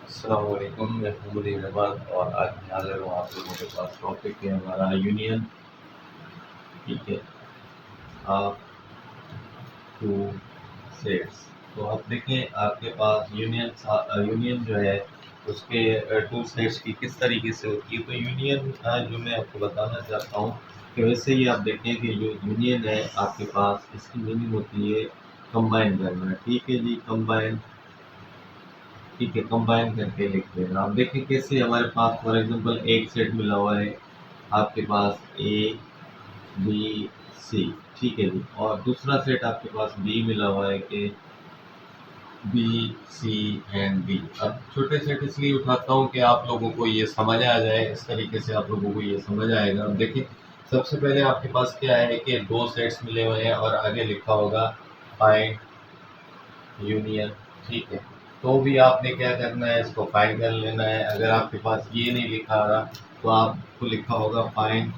अस्सलाम वालेकुम, मैं मोहम्मद इरफान और आज मैं हाज़िर हूँ आप लोगों के पास। टॉपिक है हमारा यूनियन। ठीक है, आप टू सेट्स। तो अब देखें आपके पास यूनियन जो है उसके टू सेट्स की किस तरीके से होती है। तो यूनियन जो मैं आपको बताना चाहता हूँ कि वैसे ही आप देखें कि जो यूनियन है आपके पास, इसकी मीनिंग होती है कंबाइन करना। ठीक है जी, कंबाइन। ठीक है, कंबाइन करके लिखते हैं। आप देखें कैसे हमारे पास फॉर एग्जांपल एक सेट मिला हुआ है आपके पास ए बी सी। ठीक है जी, और दूसरा सेट आपके पास बी मिला हुआ है कि बी सी एंड डी। अब छोटे सेट इसलिए उठाता हूँ कि आप लोगों को ये समझ आ जाए, इस तरीके से आप लोगों को ये समझ आएगा। अब देखिए सबसे पहले आपके पास क्या है कि दो सेट्स मिले हुए हैं और आगे लिखा होगा फाइंड यूनियन। ठीक है, तो भी आपने क्या करना है, इसको फाइंड कर लेना है। अगर आपके पास ये नहीं लिखा रहा तो आपको लिखा होगा फाइंड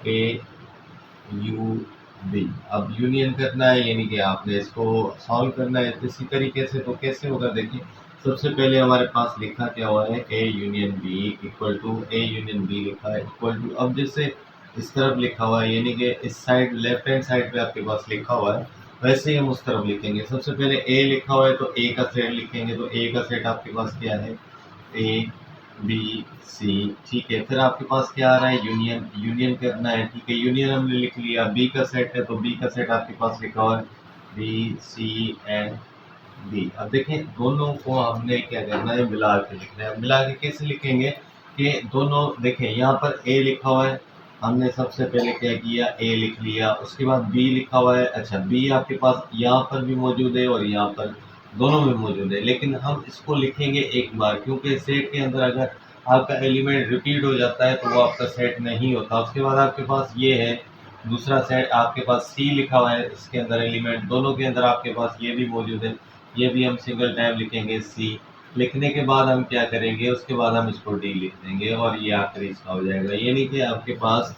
ए यू बी। अब यूनियन करना है यानी कि आपने इसको सॉल्व करना है इसी तरीके से। तो कैसे होगा देखिए, सबसे पहले हमारे पास लिखा क्या हुआ है, A union B equal to A union B लिखा है इक्वल टू। अब जैसे इस तरफ लिखा हुआ है यानी कि इस साइड लेफ्ट हैंड साइड पे आपके पास लिखा हुआ है, वैसे ही हम उस तरफ लिखेंगे। सबसे पहले ए लिखा हुआ है तो ए का सेट लिखेंगे। तो ए का सेट आपके पास क्या है, ए बी सी। ठीक है, फिर आपके पास क्या आ रहा है, यूनियन। यूनियन करना है। ठीक है, यूनियन हमने लिख लिया। बी का सेट है तो बी का सेट आपके पास लिखा हुआ है बी सी एंड डी। अब देखें दोनों को हमने क्या करना है, मिला के लिखना है। मिला के कैसे लिखेंगे कि दोनों देखें, यहाँ पर ए लिखा हुआ है, हमने सबसे पहले क्या किया, ए लिख लिया। उसके बाद बी लिखा हुआ है। अच्छा, बी आपके पास यहाँ पर भी मौजूद है और यहाँ पर दोनों में मौजूद है, लेकिन हम इसको लिखेंगे एक बार, क्योंकि सेट के अंदर अगर आपका एलिमेंट रिपीट हो जाता है तो वो आपका सेट नहीं होता। उसके बाद आपके पास ये है दूसरा सेट, आपके पास सी लिखा हुआ है, इसके अंदर एलिमेंट दोनों के अंदर आपके पास ये भी मौजूद है। ये भी हम सिंगल टाइम लिखेंगे सी। लिखने के बाद हम क्या करेंगे, उसके बाद हम इसको डी लिख देंगे और ये आखिरी इसका हो जाएगा। यानी कि आपके पास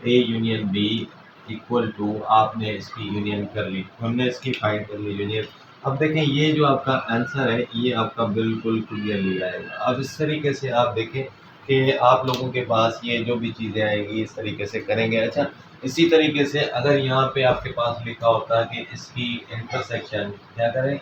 A union B equal to, आपने इसकी यूनियन कर ली, हमने इसकी फाइंड कर ली यूनियन। अब देखें ये जो आपका आंसर है ये आपका बिल्कुल क्लियरली आएगा। अब इस तरीके से आप देखें कि आप लोगों के पास ये जो भी चीज़ें आएंगी इस तरीके से करेंगे। अच्छा, इसी तरीके से अगर यहाँ पे आपके पास लिखा होता है कि इसकी इंटरसेक्शन क्या करें,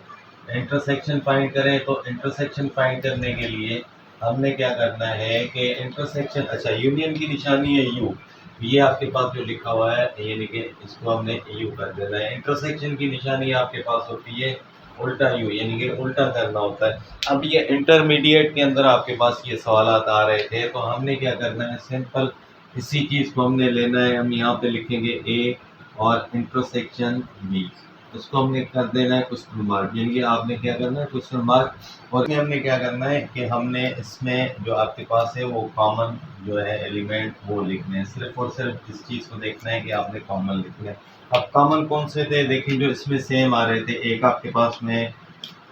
इंटरसेक्शन फाइंड करें, तो इंटरसेक्शन फाइंड करने के लिए हमने क्या करना है कि इंटरसेक्शन, अच्छा यूनियन की निशानी है यू, ये आपके पास जो लिखा हुआ है यानी कि इसको हमने यू कर देना है। इंटरसेक्शन की निशानी आपके पास होती है उल्टा यू, यानी कि उल्टा करना होता है। अब ये इंटरमीडिएट के अंदर आपके पास ये सवालात आ रहे थे, तो हमने क्या करना है, सिंपल इसी चीज़ को हमने लेना है। हम यहाँ पे लिखेंगे ए और इंटरसेक्शन बी, उसको हमने कर देना है क्वेश्चन मार्क, यानी कि आपने क्या करना है क्वेश्चन मार्क। और हमने क्या करना है कि हमने इसमें जो आपके पास है वो कॉमन जो है एलिमेंट वो लिखने हैं। सिर्फ और सिर्फ इस चीज़ को देखना है कि आपने कॉमन लिखना है। अब कॉमन कौन से थे देखिए, जो इसमें सेम आ रहे थे। एक आपके पास में,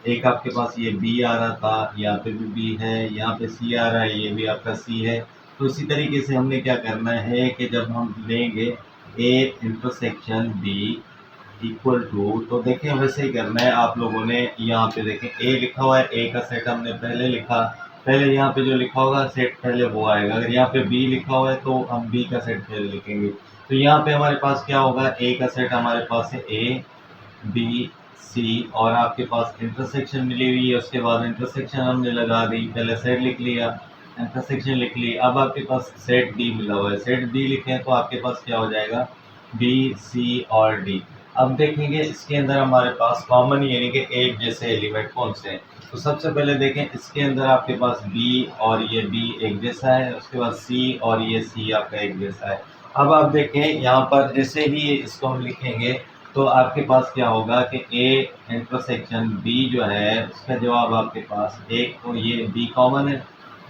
एक आपके पास ये बी आ रहा था, यहाँ पे भी बी है, यहाँ पे सी आ रहा है, ये भी आपका सी है। तो इसी तरीके से हमने क्या करना है कि जब हम लेंगे A intersection B equal to, तो देखें वैसे ही करना है आप लोगों ने। यहाँ पे देखें ए लिखा हुआ है, ए का सेट हमने पहले लिखा, पहले यहाँ पे जो लिखा होगा सेट पहले वो आएगा। अगर यहाँ पे बी लिखा हुआ है तो हम बी का सेट पहले लिखेंगे। तो यहाँ पे हमारे पास क्या होगा, ए का सेट हमारे पास है ए बी सी, और आपके पास इंटरसेक्शन मिली हुई है, उसके बाद इंटरसेक्शन हमने लगा दी, पहले सेट लिख लिया, इंटरसेक्शन लिख ली। अब आपके पास सेट डी मिला हुआ है, सेट डी लिखें तो आपके पास क्या हो जाएगा, बी सी और डी। अब देखेंगे इसके अंदर हमारे पास कॉमन यानी कि एक जैसे एलिमेंट कौन से हैं। तो सबसे पहले देखें इसके अंदर आपके पास बी और ये बी एक जैसा है, उसके बाद सी और ये सी आपका एक जैसा है। अब आप देखें यहाँ पर जैसे ही इसको हम लिखेंगे तो आपके पास क्या होगा कि ए इंटरसेक्शन बी जो है उसका जवाब आपके पास, एक तो ये बी कॉमन है,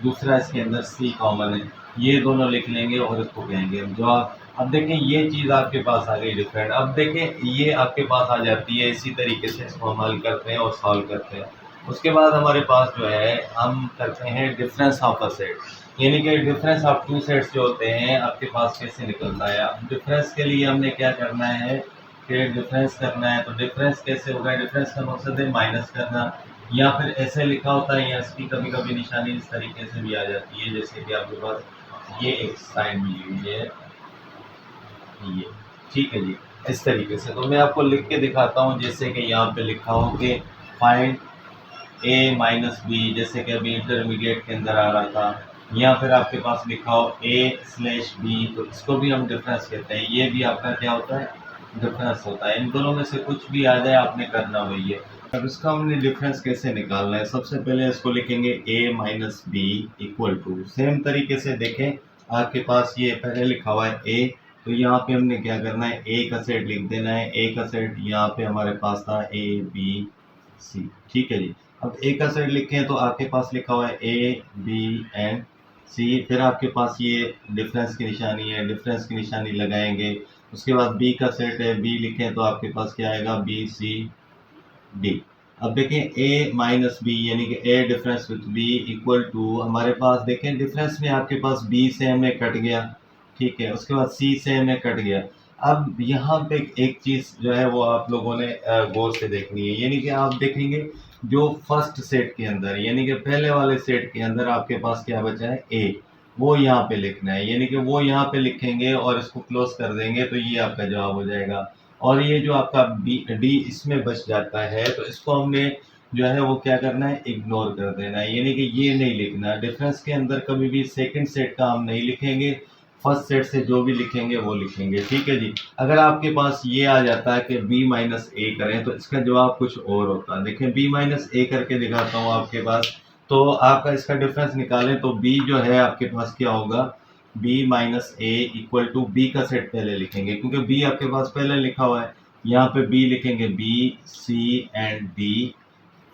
दूसरा इसके अंदर सी कॉमन है, ये दोनों लिख लेंगे और इसको कहेंगे हम जवाब। अब देखें ये चीज़ आपके पास आ गई डिफरेंट। अब देखें ये आपके पास आ जाती है, इसी तरीके से इसको हम हल करते हैं और सॉल्व करते हैं। उसके बाद हमारे पास जो है हम करते हैं डिफरेंस ऑफ अ सेट, यानी कि डिफरेंस ऑफ टू सेट्स जो होते हैं आपके पास कैसे निकलता है। अब डिफरेंस के लिए हमने क्या करना है कि डिफरेंस करना है। तो डिफरेंस कैसे होगा, डिफरेंस का मकसद है माइनस करना। या फिर ऐसे लिखा होता है या इसकी कभी कभी निशानी इस तरीके से भी आ जाती है, जैसे कि आपके पास ये एक साइन मिली हुई है, ये ठीक है जी, इस तरीके से। तो मैं आपको लिख के दिखाता हूँ, जैसे कि यहाँ पे लिखा हो कि फाइंड ए माइनस बी, जैसे कि अभी इंटरमीडिएट के अंदर आ रहा था, या फिर आपके पास लिखा हो ए स्लैश बी, तो इसको भी हम डिफरेंस कहते हैं। ये भी आपका क्या होता है, डिफरेंस होता है। इन दोनों में से कुछ भी आ जाए आपने करना वही है। अब इसका हमने डिफरेंस कैसे निकालना है, सबसे पहले इसको लिखेंगे A minus B equal to, same तरीके से देखें आपके पास ये पहले लिखा हुआ है ए, तो यहाँ पे हमने क्या करना है, ए का सेट लिख देना है। ए का सेट यहाँ पे हमारे पास था ए बी सी, ठीक है जी। अब ए का सेट लिखें तो आपके पास लिखा हुआ है ए बी एंड सी, फिर आपके पास ये डिफरेंस की निशानी है, डिफरेंस की निशानी लगाएंगे। उसके बाद बी का सेट है, बी लिखें तो आपके पास क्या आएगा, बी सी डी। अब देखें ए माइनस बी यानी कि A difference with B equal to, हमारे पास देखें डिफरेंस में आपके पास बी से में कट गया, ठीक है, उसके बाद सी से में कट गया। अब यहाँ पे एक चीज़ जो है वो आप लोगों ने गौर से देखनी है, यानी कि आप देखेंगे जो फर्स्ट सेट के अंदर यानी कि पहले वाले सेट के अंदर आपके पास क्या बचा है, ए, वो यहाँ पे लिखना है, यानी कि वो यहाँ पे लिखेंगे और इसको क्लोज कर देंगे तो ये आपका जवाब हो जाएगा। और ये जो आपका बी डी इसमें बच जाता है, तो इसको हमने जो है वो क्या करना है, इग्नोर कर देना है, यानी कि ये नहीं लिखना। डिफरेंस के अंदर कभी भी सेकंड सेट का हम नहीं लिखेंगे, फर्स्ट सेट से जो भी लिखेंगे वो लिखेंगे, ठीक है जी। अगर आपके पास ये आ जाता है कि बी माइनस ए करें तो इसका जवाब कुछ और होता है। देखें बी माइनस ए करके दिखाता हूँ आपके पास, तो आपका इसका डिफरेंस निकालें तो बी जो है आपके पास क्या होगा, B minus A equal to, B का सेट पहले लिखेंगे क्योंकि बी आपके पास पहले लिखा हुआ है, यहाँ पे बी लिखेंगे, बी सी एंड डी,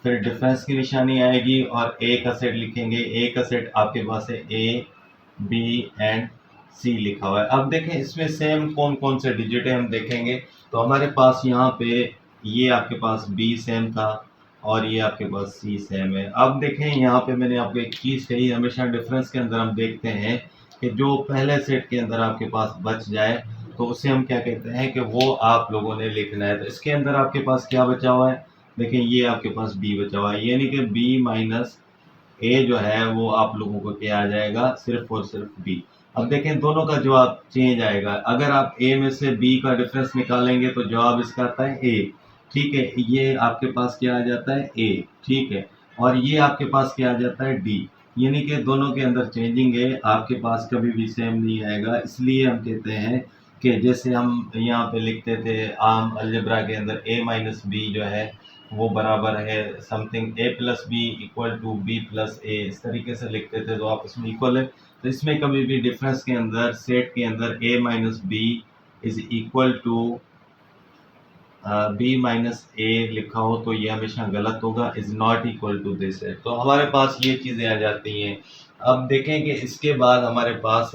फिर डिफरेंस की निशानी आएगी और ए का सेट लिखेंगे। ए का सेट आपके पास है ए बी एंड सी लिखा हुआ है। अब देखें इसमें सेम कौन कौन से डिजिट है हम देखेंगे, तो हमारे पास यहाँ पे ये आपके पास बी सेम था और ये आपके पास सी सेम है। अब देखें यहाँ पे मैंने आपको एक चीज़ कही, हमेशा डिफरेंस के अंदर हम देखते हैं कि जो पहले सेट के अंदर आपके पास बच जाए तो उसे हम क्या कहते हैं कि वो आप लोगों ने लिखना है। तो इसके अंदर आपके पास क्या बचा हुआ है, देखें ये आपके पास बी बचा हुआ है, यानी कि बी माइनस ए जो है वो आप लोगों को क्या आ जाएगा, सिर्फ और सिर्फ बी। अब देखें दोनों का जवाब चेंज आएगा, अगर आप ए में से बी का डिफरेंस निकालेंगे तो जवाब इसका आता है ए, ठीक है, ये आपके पास क्या आ जाता है ए, ठीक है, और ये आपके पास क्या आ जाता है डी, यानी कि दोनों के अंदर चेंजिंग है, आपके पास कभी भी सेम नहीं आएगा। इसलिए हम कहते हैं कि जैसे हम यहाँ पे लिखते थे आम अलजेब्रा के अंदर ए माइनस बी जो है वो बराबर है something A plus B equal to B plus A, इस तरीके से लिखते थे तो आपस में इक्वल है। तो इसमें कभी भी डिफरेंस के अंदर सेट के अंदर A minus B is equal to B minus A लिखा हो तो ये हमेशा गलत होगा, is not equal to this है। तो हमारे पास ये चीज़ें आ जाती हैं। अब देखें कि इसके बाद हमारे पास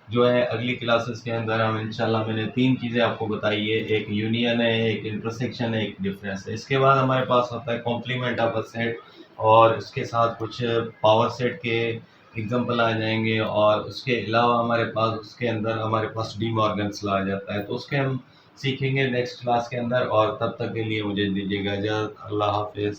जो है अगली क्लासेस के अंदर हम इंशाल्लाह, मैंने तीन चीज़ें आपको बताई है, एक यूनियन है, एक इंटरसेक्शन है, एक डिफरेंस है। इसके बाद हमारे पास होता है कॉम्प्लीमेंट ऑफ अ सेट, और इसके साथ कुछ पावर सेट के एग्जांपल आ जाएंगे, और उसके अलावा हमारे पास उसके अंदर हमारे पास डी मॉर्गन्स ला आ जाता है, तो उसके हम सीखेंगे नेक्स्ट क्लास के अंदर। और तब तक के लिए मुझे दीजिएगा इजाज़त, अल्लाह हाफिज़।